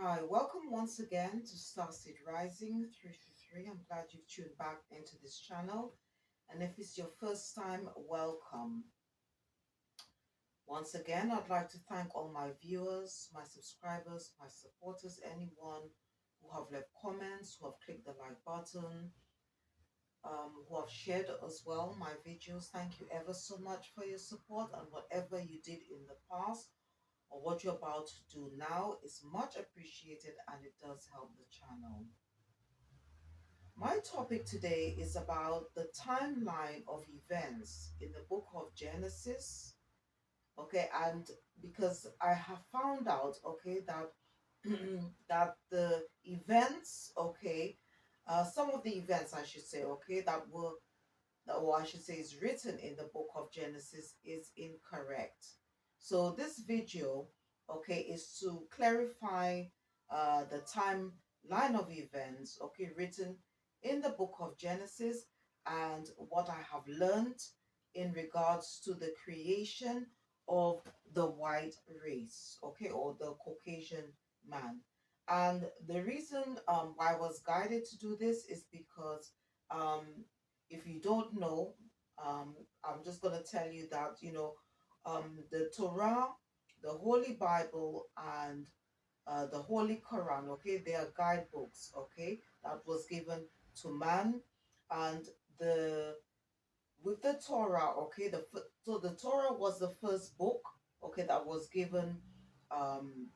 Hi, welcome once again to Starseed Rising 333. I'm glad you've tuned back into this channel. And if it's your first time, welcome. Once again, I'd like to thank all my viewers, my subscribers, my supporters, anyone who have left comments, who have clicked the like button, who have shared as well my videos. Thank you ever so much for your support, and whatever you did in the past or what you're about to do now is much appreciated, and it does help the channel. My topic today is about the timeline of events in the book of Genesis. Okay, and because I have found out, okay, that that the events, okay, some of the events I should say, okay, or I should say is written in the book of Genesis is incorrect. So this video, okay, is to clarify the timeline of events, okay, written in the book of Genesis, and what I have learned in regards to the creation of the white race, okay, or the Caucasian man. And the reason why I was guided to do this is because um, if you don't know, I'm just going to tell you that, the Torah, the Holy Bible, and the Holy Quran, okay, they are guidebooks, okay, that was given to man. And the with the Torah, okay, so the Torah was the first book, okay, that was given um,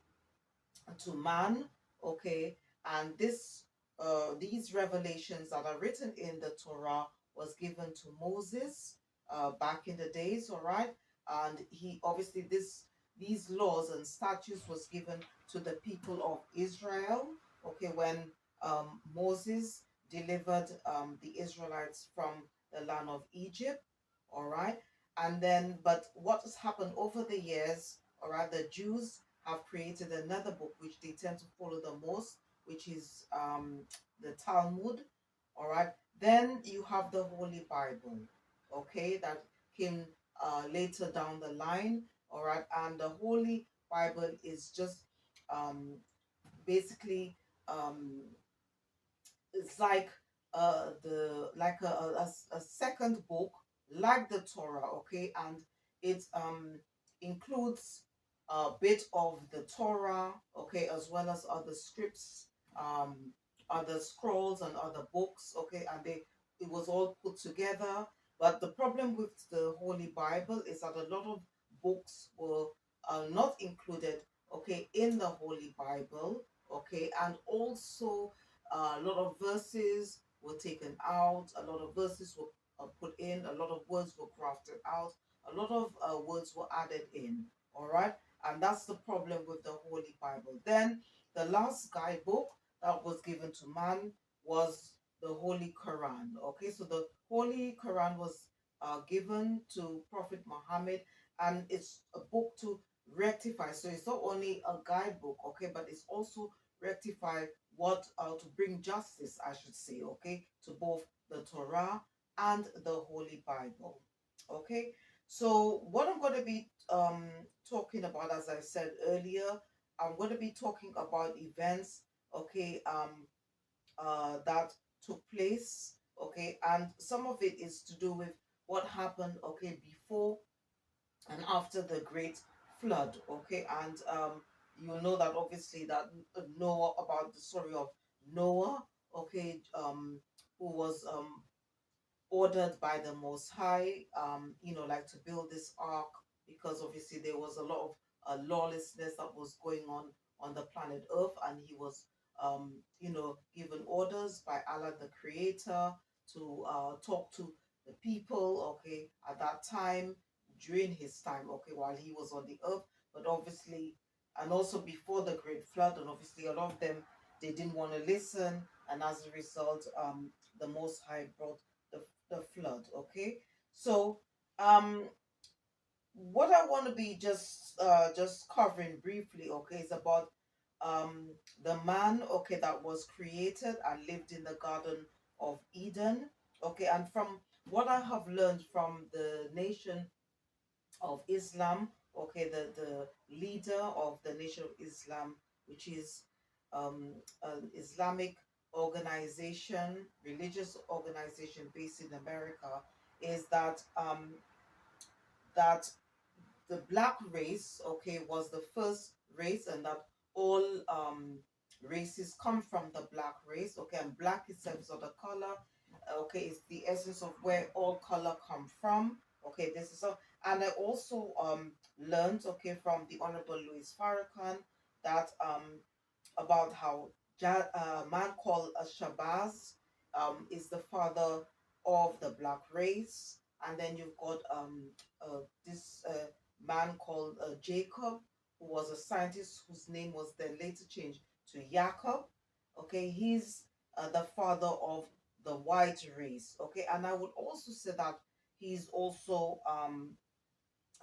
to man, okay, and these revelations that are written in the Torah was given to Moses back in the days, all right, and he obviously these laws and statutes was given to the people of Israel, okay, when Moses delivered the Israelites from the land of Egypt, all right, and then but what has happened over the years, all right, the Jews have created another book which they tend to follow the most, which is the Talmud. All right. Then you have the Holy Bible, okay, that came later down the line. All right. And the Holy Bible is just um, basically um, it's like the like a second book like the Torah, okay, and it includes a bit of the Torah, okay, as well as other scripts, um other scrolls and other books, okay, and they it was all put together. But the problem with the Holy Bible is that a lot of books were not included, okay, in the Holy Bible, okay, and also a lot of verses were taken out, a lot of verses were put in, a lot of words were crafted out, a lot of words were added in. All right, and that's the problem with the Holy Bible. Then the last guidebook that was given to man was the Holy Quran. Okay, so the Holy Quran was given to Prophet Muhammad, and it's a book to rectify. So it's not only a guidebook, okay, but it's also rectify what to bring justice, I should say, okay, to both the Torah and the Holy Bible. Okay, so what I'm going to be talking about, as I said earlier, I'm going to be talking about events, okay, that took place, okay, and some of it is to do with what happened, okay, before and after the great flood, okay, and you know that obviously that Noah, about the story of Noah, okay, who was ordered by the Most High, like to build this ark, because obviously there was a lot of lawlessness that was going on the planet Earth, and he was, given orders by Allah the Creator to talk to the people, okay, at that time, during his time, okay, while he was on the earth, but obviously, and also before the great flood, and obviously a lot of them they didn't want to listen, and as a result, the Most High brought the flood. Okay, so um what I want to be just covering briefly, okay, is about the man, okay, that was created and lived in the Garden of Eden, okay, and from what I have learned from the nation of Islam, okay, the leader of the nation of Islam, which is an Islamic organization, religious organization based in America, is that the black race, okay, was the first race, and that all races come from the black race, okay, and black itself is the color, okay, is the essence of where all color come from, okay. This is a, and I also learned, okay, from the Honorable Louis Farrakhan that about how a man called Shabazz is the father of the black race, and then you've got this man called Jacob, who was a scientist whose name was then later changed to Jacob. Okay, he's the father of the white race. Okay, and I would also say that he's also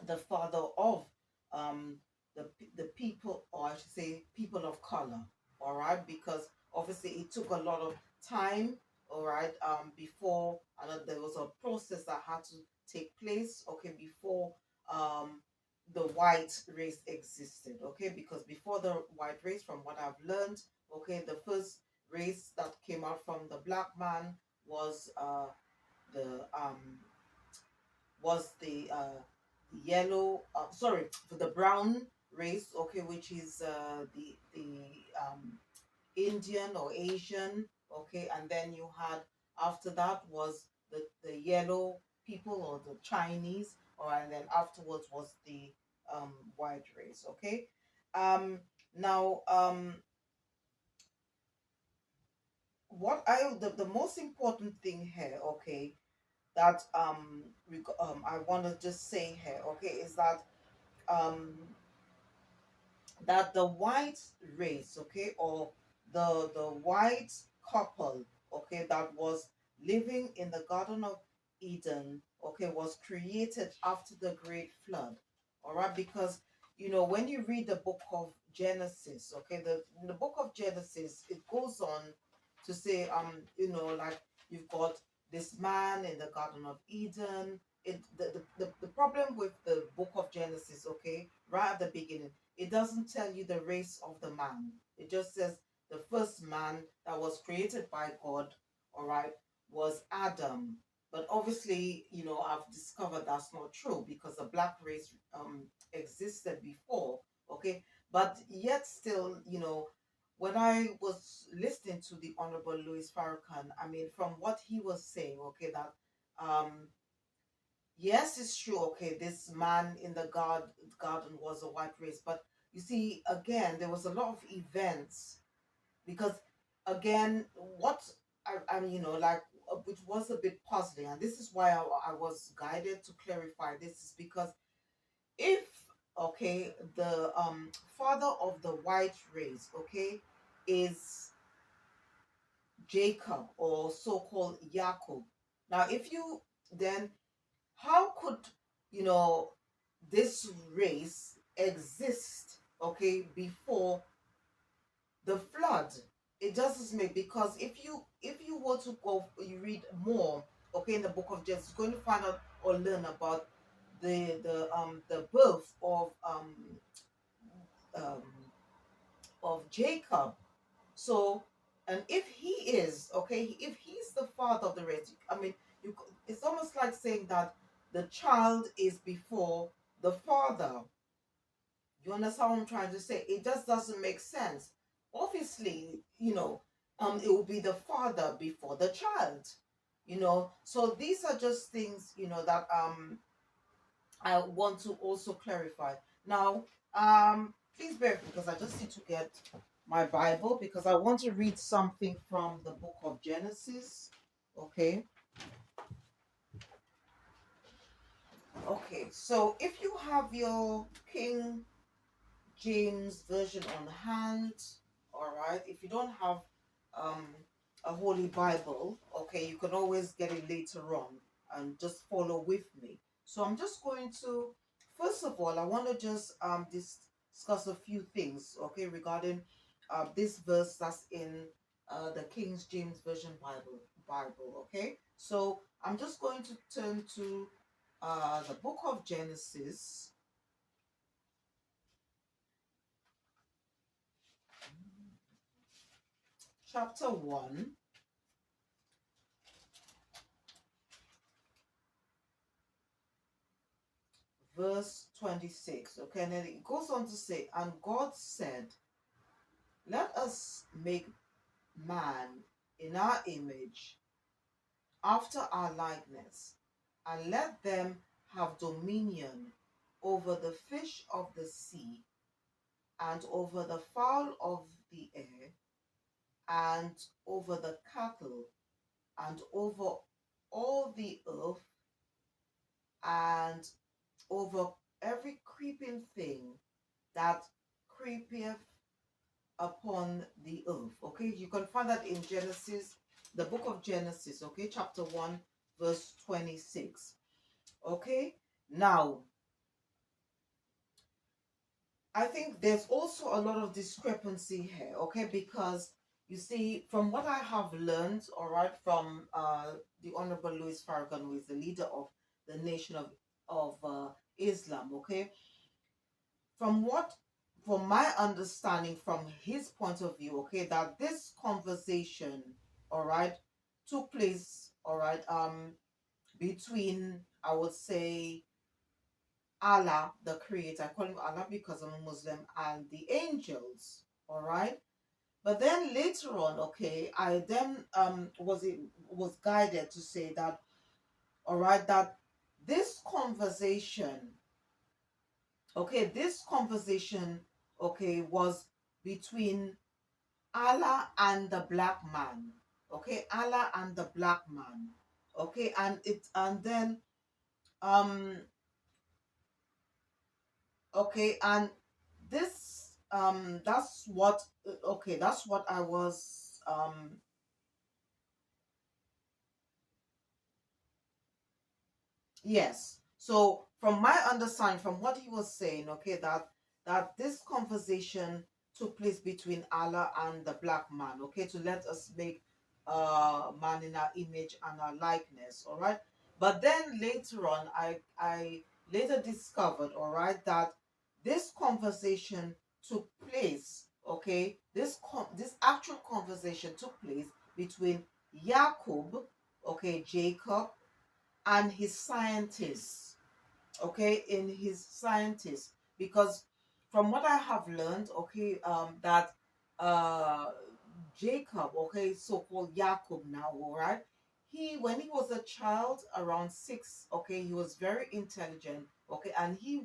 the father of um, the people, or I should say, people of color. All right, because obviously it took a lot of time. All right, before there was a process that had to take place. Okay, before um, the white race existed. Okay, because before the white race, from what I've learned, okay, the first race that came out from the black man was the yellow, sorry, for the brown race, okay, which is the Indian or Asian, okay, and then you had, after that was the yellow people or the Chinese, or and then afterwards was the white race, okay. um Now, what the most important thing here, okay, that I want to just say here, okay, is um that the white race, okay, or the white couple, okay, that was living in the Garden of Eden, okay, was created after the great flood. All right, because when you read the book of Genesis, okay, the book of Genesis, it goes on to say, like, you've got this man in the Garden of Eden. The problem with the book of Genesis, okay, right at the beginning, it doesn't tell you the race of the man. It just says the first man that was created by God, all right, was Adam. But obviously, I've discovered that's not true, because the black race existed before, okay? But yet still, when I was listening to the Honorable Louis Farrakhan, I mean, from what he was saying, okay, that yes, it's true. Okay, this man in the garden was a white race, but you see, again, there was a lot of events, because, again, what I like, which was a bit puzzling, and this is why I was guided to clarify this, is because if, okay, the father of the white race, okay, is Jacob, or so-called Jacob. Now, if you then, how could you know this race exist, okay, before the flood? It doesn't make, because if you were to go, you read more, okay, in the book of Genesis, you're going to find out or learn about the birth um of Jacob. So, and if he is, okay, if he's the father of the race, I mean, it's almost like saying that the child is before the father. You understand what I'm trying to say? It just doesn't make sense. Obviously, it will be the father before the child. So these are just things, that I want to also clarify. Now, please bear with me, because I just need to get my Bible, because I want to read something from the book of Genesis. Okay. Okay. So if you have your King James version on hand, all right. If you don't have um, a Holy Bible, okay, you can always get it later on and just follow with me. So I'm just going to, first of all, I want to just discuss a few things, okay, regarding this verse that's in the King James Version Bible, okay. So I'm just going to turn to the book of Genesis. chapter 1, verse 26. Okay, and then it goes on to say, and God said, let us make man in our image, after our likeness, and let them have dominion over the fish of the sea, and over the fowl of the air, and over the cattle, and over all the earth, and over every creeping thing that creepeth upon the earth. Okay, you can find that in Genesis, the book of Genesis, okay, chapter 1, verse 26. Okay, now I think there's also a lot of discrepancy here, okay, because you see, from what I have learned, all right, from the Honorable Louis Farrakhan, who is the leader of the nation of Islam, okay, from what from my understanding, from his point of view, okay, that this conversation, all right, took place, all right, between, I would say, Allah, the creator. I call him Allah because I'm a Muslim, and the angels, all right. But then later on, okay, I then was guided to say that, all right, that this conversation, okay, this conversation, okay, was between Allah and the black man. Okay, Allah and the black man. Okay, and then um okay, and this that's what okay, that's what I was yes. So from my understanding, from what he was saying, okay, that this conversation took place between Allah and the black man, okay, to let us make man in our image and our likeness, all right. But then later on, I later discovered, all right, that this conversation took place, okay, this actual conversation took place between Jacob, okay, Jacob, and his scientists, okay, in his scientists, because from what I have learned, okay, that uh Jacob, okay, so-called Jacob now, all right, he, when he was a child around 6, okay, he was very intelligent, okay, and he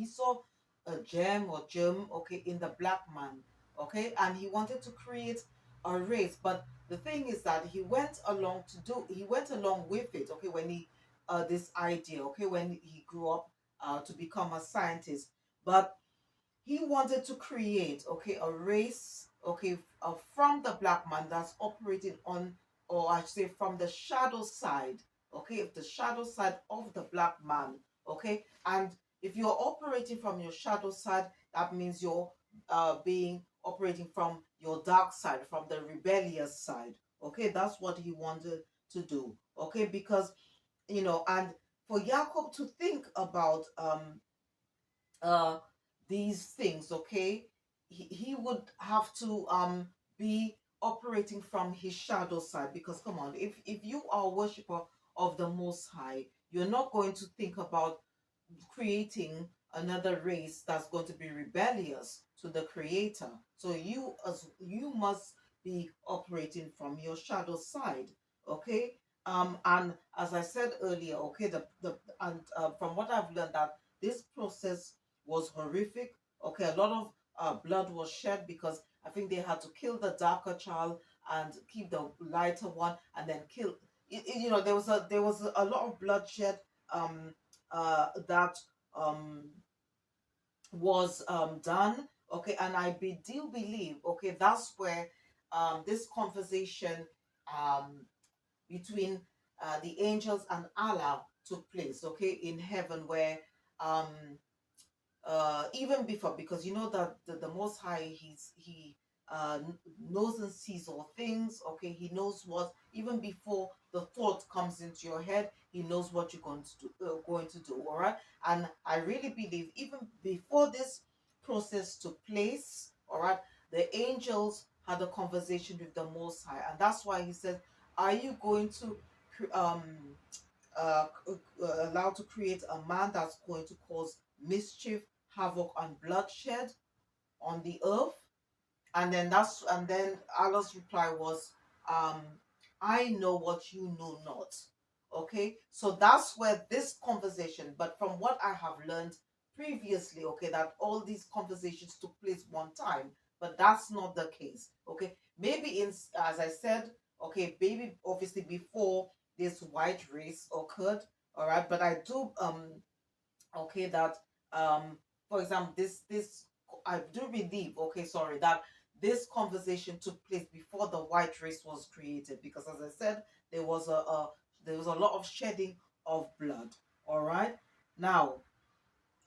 saw a gem or germ, okay, in the black man, okay, and he wanted to create a race. But the thing is that he went along with it, okay, when he this idea, okay, when he grew up to become a scientist. But he wanted to create, okay, a race, okay, from the black man that's operating on, or I should say, from the shadow side, okay, the shadow side of the black man, okay. And if you're operating from your shadow side, that means you're being operating from your dark side, from the rebellious side, okay. That's what he wanted to do, okay, because and for Jacob to think about uh these things, okay, he would have to be operating from his shadow side, because come on, if you are a worshiper of the Most High, you're not going to think about creating another race that's going to be rebellious to the creator. So you must be operating from your shadow side, okay. And as I said earlier, okay, the and from what I've learned, that this process was horrific, okay. A lot of blood was shed, because I think they had to kill the darker child and keep the lighter one, and then kill there was a lot of bloodshed that um was done, okay. And do believe, okay, that's where this conversation um between the angels and Allah took place, okay, in heaven, where um even before, because you know that the Most High, he knows and sees all things, okay. He knows what, even before the thought comes into your head, he knows what you're going to do, all right. And I really believe, even before this process took place, all right, the angels had a conversation with the Most High, and that's why he said, "Are you going to uh, allow to create a man that's going to cause mischief, havoc, and bloodshed on the earth?" And then Allah's reply was, um, "I know what you know not." Okay, so that's where this conversation. But from what I have learned previously, okay, that all these conversations took place one time, but that's not the case. Okay, maybe in as I said, okay, maybe obviously before this white race occurred. All right, but I do okay that for example this I do believe, okay, sorry, that this conversation took place before the white race was created, because as I said, there was there was a lot of shedding of blood. All right, now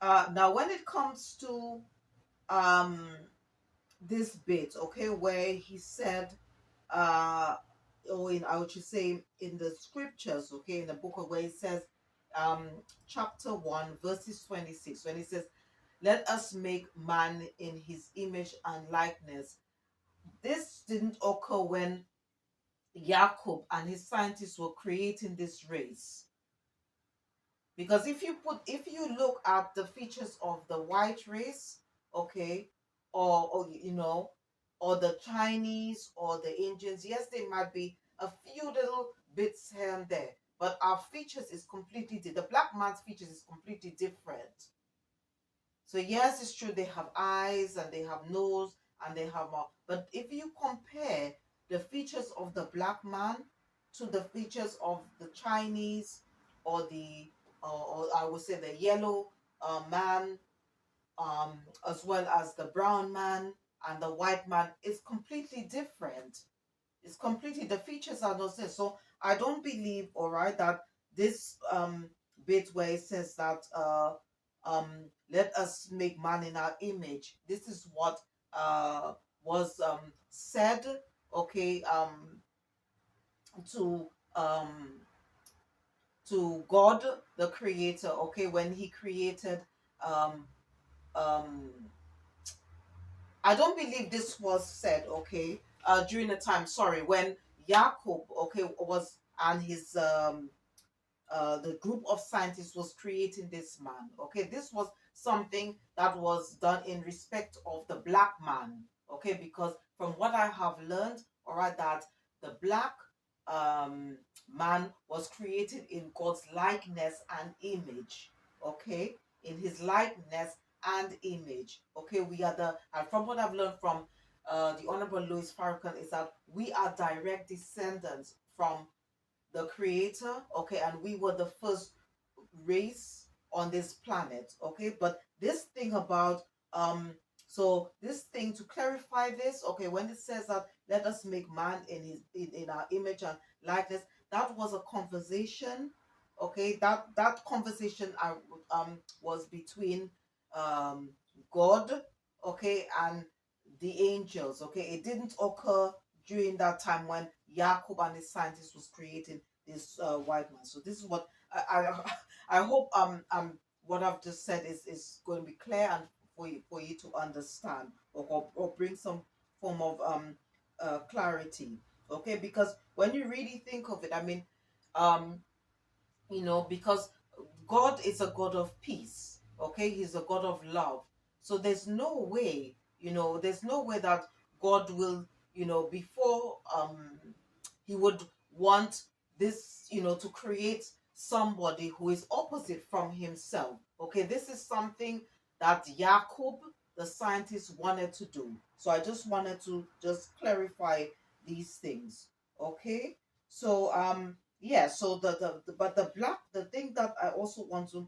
now when it comes to um this bit, okay, where he said uh or in I would just say in the scriptures, okay, in the book of where it says um chapter 1 verses 26, when it says, "Let us make man in his image and likeness." This didn't occur when Jacob and his scientists were creating this race. Because if you look at the features of the white race, okay, or you know, or the Chinese or the Indians, yes, there might be a few little bits here and there, but our features is completely the black man's features is completely different. So yes, it's true they have eyes and they have nose and they have mouth. But if you compare the features of the black man to the features of the Chinese or the or I would say the yellow man, as well as the brown man and the white man, it's completely different. It's completely the features are not there. So I don't believe, all right, that this bit where it says that let us make man in our image. This is what was said, okay, to God the creator, okay, when he created um um I don't believe this was said, okay, during the time, sorry, when Jacob, okay, was and his the group of scientists was creating this man. Okay, this was something that was done in respect of the black man. Okay, because from what I have learned, all right, that the black um, man was created in God's likeness and image. Okay, in His likeness and image. Okay, we are the and from what I've learned from the Honorable Louis Farrakhan is that we are direct descendants from the creator, okay, and we were the first race on this planet, okay. But this thing about so this thing to clarify this, okay, when it says that let us make man in his in our image and likeness, that was a conversation, okay, that conversation I was between um God, okay, and the angels, okay. It didn't occur during that time when Jacob and his scientists was creating this white man. So this is what I hope what I've just said is going to be clear and for you to understand, or bring some form of clarity. Okay, because when you really think of it, I mean, um because God is a God of peace. Okay, He's a God of love. So there's no way, there's no way that God will, before He would want this, to create somebody who is opposite from Himself. Okay, this is something that Jacob, the scientist, wanted to do. So I just wanted to just clarify these things. Okay, so yeah, so but the thing that I also want to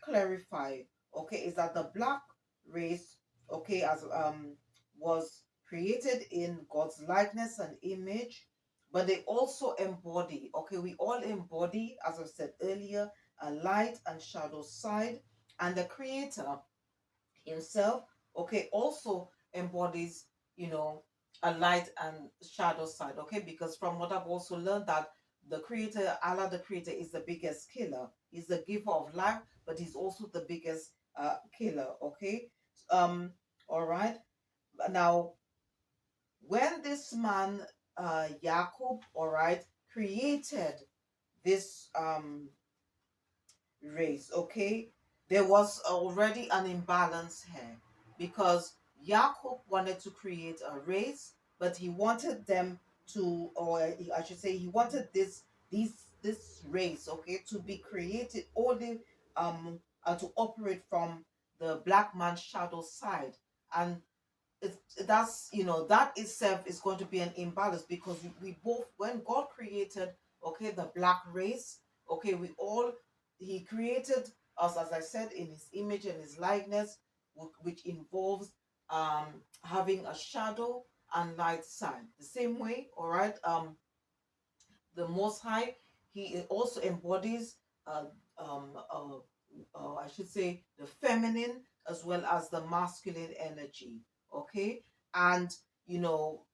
clarify, okay, is that the black race, okay, as was created in God's likeness and image, but they also embody, okay, we all embody, as I said earlier, a light and shadow side, and the creator himself, okay, also embodies, you know, a light and shadow side, okay, because from what I've also learned that the creator, Allah the creator, is the biggest killer. He's the giver of life, but he's also the biggest killer, okay. um all right, now when this man, Jacob, all right, created this race, okay, there was already an imbalance here because Jacob wanted to create a race, but he wanted them to, or I should say, he wanted this race, okay, to be created only and to operate from the black man's shadow side. And it's, that's, that itself is going to be an imbalance because we both, when God created, okay, the black race, okay, we all, he created us, as I said, in his image and his likeness, which involves having a shadow and light side the same way, all right. The Most High, he also embodies, uh, I should say, the feminine as well as the masculine energy. Okay, and you know,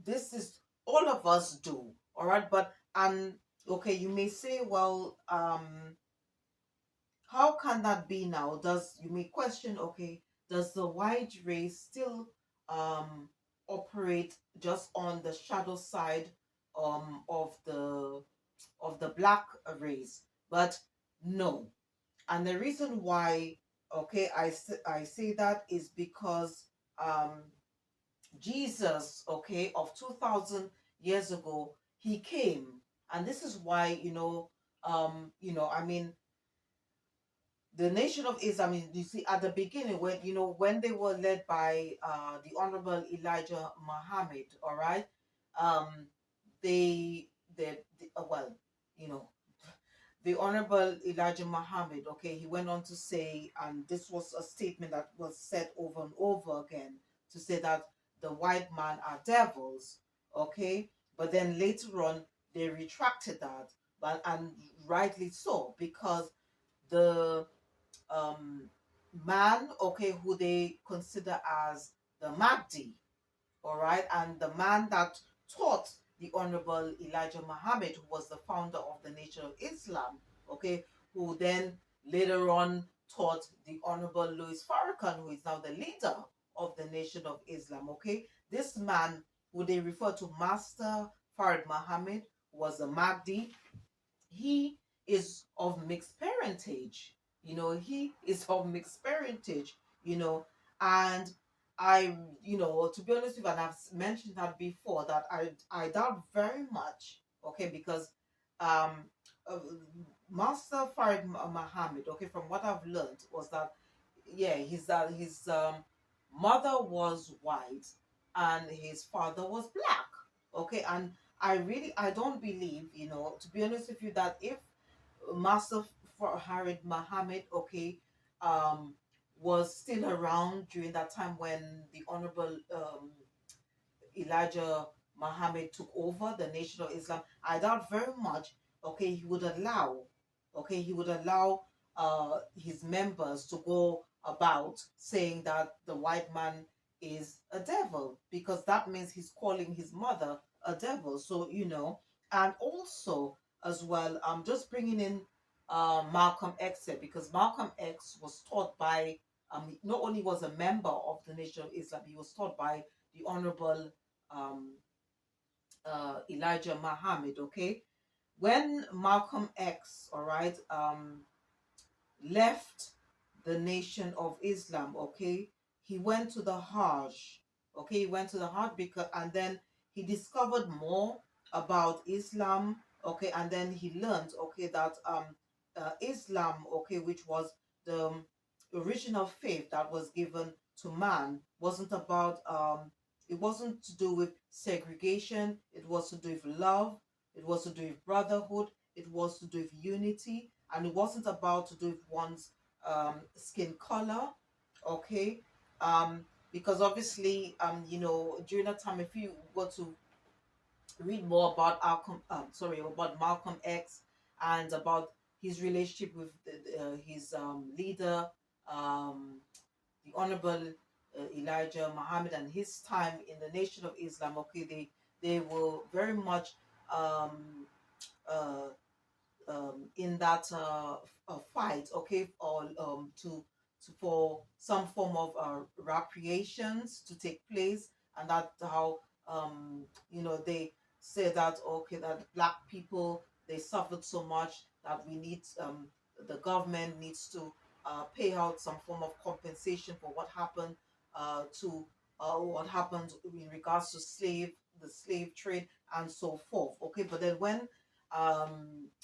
this is all of us do. All right, but okay, you may say, well, how can that be now? Does You may question, okay, does the white race still um operate just on the shadow side of the black race? But no. And the reason why, okay, I say that is because um Jesus, okay, of 2000 years ago, he came. And this is why, I mean, the nation of Islam, you see, at the beginning, when when they were led by the Honorable Elijah Muhammad, all right, um, well, you know, the Honorable Elijah Muhammad, okay, he went on to say, and this was a statement that was said over and over again, to say that the white man are devils, okay, but then later on they retracted that, but and rightly so, because the um, man, okay, who they consider as the Mahdi, all right, and the man that taught the Honorable Elijah Muhammad, who was the founder of the Nation of Islam, okay, who then later on taught the Honorable Louis Farrakhan, who is now the leader of the Nation of Islam, okay. This man, who they refer to Master Farid Muhammad, was the Mahdi. He is of mixed parentage. He is of mixed parentage, you know, and to be honest with you, and I've mentioned that before, that I doubt very much, okay, because um uh, Master Farid Muhammad, okay, from what I've learned, was that, yeah, his mother was white and his father was black, okay. And I don't believe, to be honest with you, that if Master Farid Muhammad, okay, um was still around during that time when the Honorable Elijah Muhammad took over the Nation of Islam, I doubt very much, okay, he would allow his members to go about saying that the white man is a devil, because that means he's calling his mother a devil. So, and also, as well, I'm just bringing in Malcolm X here, because Malcolm X was taught by, not only was a member of the Nation of Islam, he was taught by the Honorable um, Elijah Muhammad, okay? When Malcolm X, all right, left the Nation of Islam, okay, he went to the Hajj, okay, he went to the Hajj, because, and then he discovered more about Islam, okay, and then he learned, okay, that Islam, okay, which was the original faith that was given to man, wasn't about it wasn't to do with segregation, it was to do with love, it was to do with brotherhood, it was to do with unity, and it wasn't about to do with one's skin color, okay. Because obviously, during that time, if you were to read more about about Malcolm X, and about his relationship with his leader, um, the Honorable Elijah Muhammad, and his time in the Nation of Islam, okay, they were very much um, uh, in that fight, okay, or for some form of recreations to take place, and that how they say that, okay, that black people, they suffered so much that we need, the government needs to pay out some form of compensation for to what happened in regards to the slave trade and so forth. Okay, but then when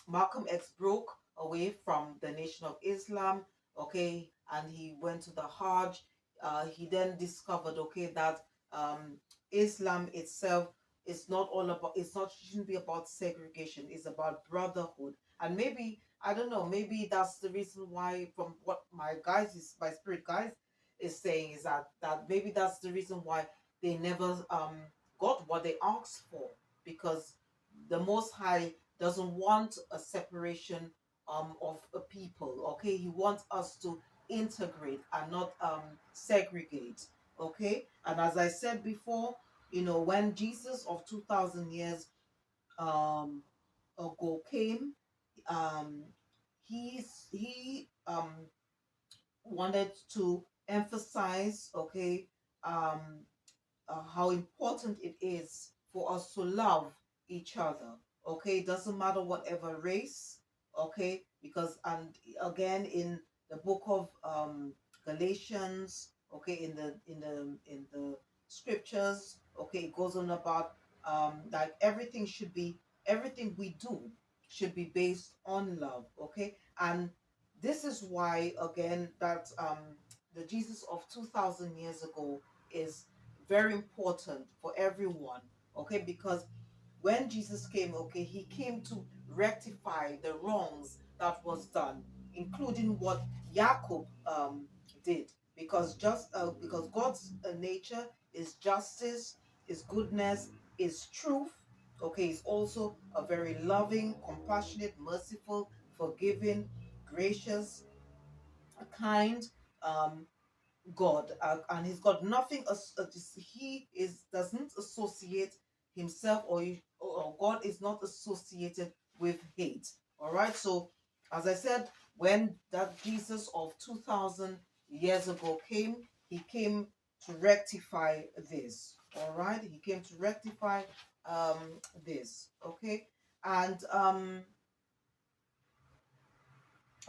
Malcolm X broke away from the Nation of Islam, okay, and he went to the Hajj, he then discovered, okay, that Islam itself is not all about, it's not, shouldn't be about segregation, it's about brotherhood. And maybe, I don't know, maybe that's the reason why, from what my spirit guys is saying, is that maybe that's the reason why they never got what they asked for, because the Most High doesn't want a separation of a people. Okay, He wants us to integrate and not segregate. Okay, and as I said before, when Jesus of 2,000 years um, ago came, um, he wanted to emphasize, okay, um, how important it is for us to love each other. Okay, it doesn't matter whatever race. Okay, because, and again, in the book of Galatians, okay, in the scriptures, okay, it goes on about like everything we do should be based on love. Okay, and this is why, again, that the Jesus of 2,000 years ago is very important for everyone. Okay, because when Jesus came, okay, he came to rectify the wrongs that was done, including what Jacob did. Because God's nature is justice, is goodness, is truth. Okay, he's also a very loving, compassionate, merciful, forgiving, gracious, kind, um, God, and he's got nothing. He is doesn't associate himself, or God is not associated with hate. All right. So, as I said, when that Jesus of 2,000 years ago came, he came to rectify this. All right. He came to rectify this. Okay, and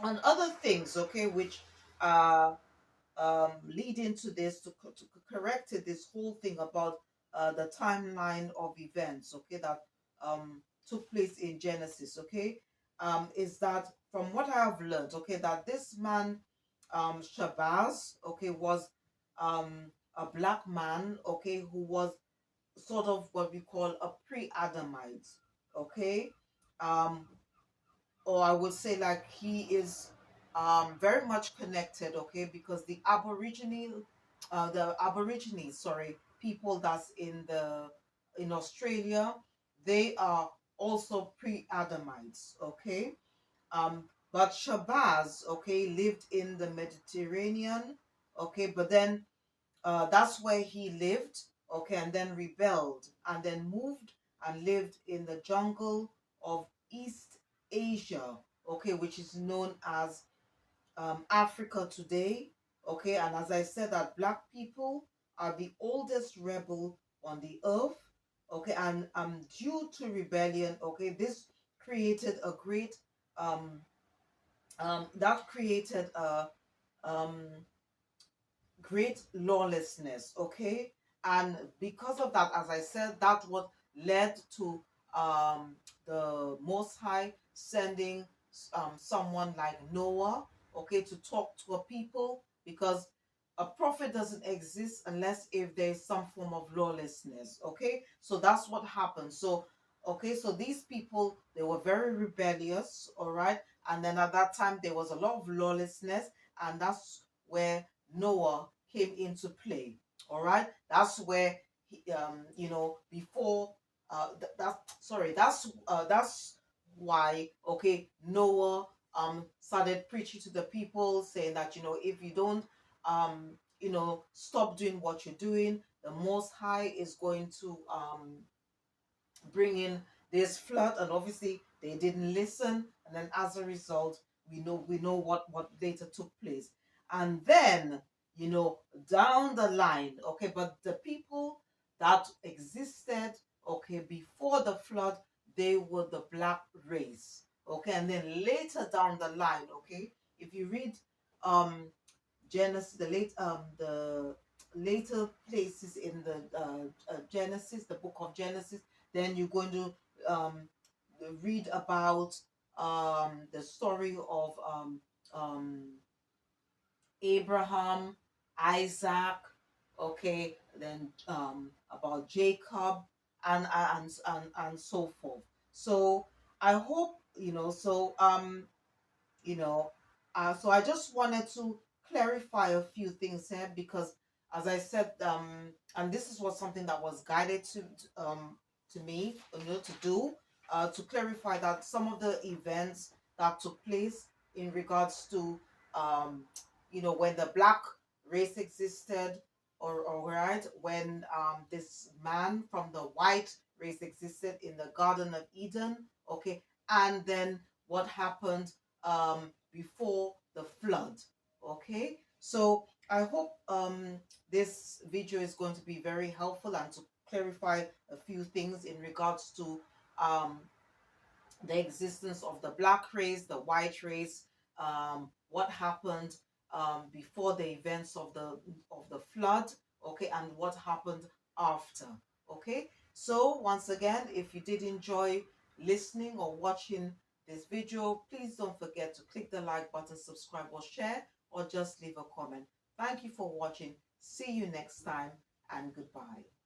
other things. Okay, which uh lead into this to correct it, this whole thing about the timeline of events, okay, that took place in Genesis, okay, is that from what I have learned, okay, that this man, Shabazz, okay, was a black man, okay, who was sort of what we call a pre-Adamite, okay, um, or I would say like he is very much connected, okay, because the Aborigines, sorry, people that's in Australia, they are also pre-Adamites, okay. But Shabazz, okay, lived in the Mediterranean, okay, but then that's where he lived, okay, and then rebelled and then moved and lived in the jungle of East Asia, okay, which is known as Africa today, okay. And as I said, that black people are the oldest rebel on the earth, okay, and due to rebellion, okay, this created a great that created a um great lawlessness, okay, and because of that, as I said, that's what led to um the Most High sending someone like Noah, okay, to talk to a people, because a prophet doesn't exist unless if there's some form of lawlessness, okay. So that's what happened. So okay, so these people, they were very rebellious, all right, and then at that time there was a lot of lawlessness, and that's where Noah came into play. All right, that's where before that's why, okay, Noah started preaching to the people, saying that, if you don't stop doing what you're doing, the Most High is going to bring in this flood. And obviously they didn't listen, and then as a result, we know what later took place. And then, down the line, okay, but the people, that existed, okay, before the flood. They were the black race, okay. And then later down the line, okay, if you read um Genesis, the later places in the Genesis, the book of Genesis, then you're going to um, read about the story of um, Abraham, Isaac, okay, then about Jacob and so forth. So I hope you know so I just wanted to clarify a few things here, because as I said, and this is what something that was guided to me, to do, to clarify that some of the events that took place in regards to um when the black race existed, or right, when this man from the white race existed in the Garden of Eden, okay, and then what happened before the flood. Okay, so I hope this video is going to be very helpful and to clarify a few things in regards to um, the existence of the black race, the white race, what happened before the events of the flood, okay, and what happened after. Okay, so once again, if you did enjoy listening or watching this video, please don't forget to click the like button, subscribe or share, or just leave a comment. Thank you for watching. See you next time, and goodbye.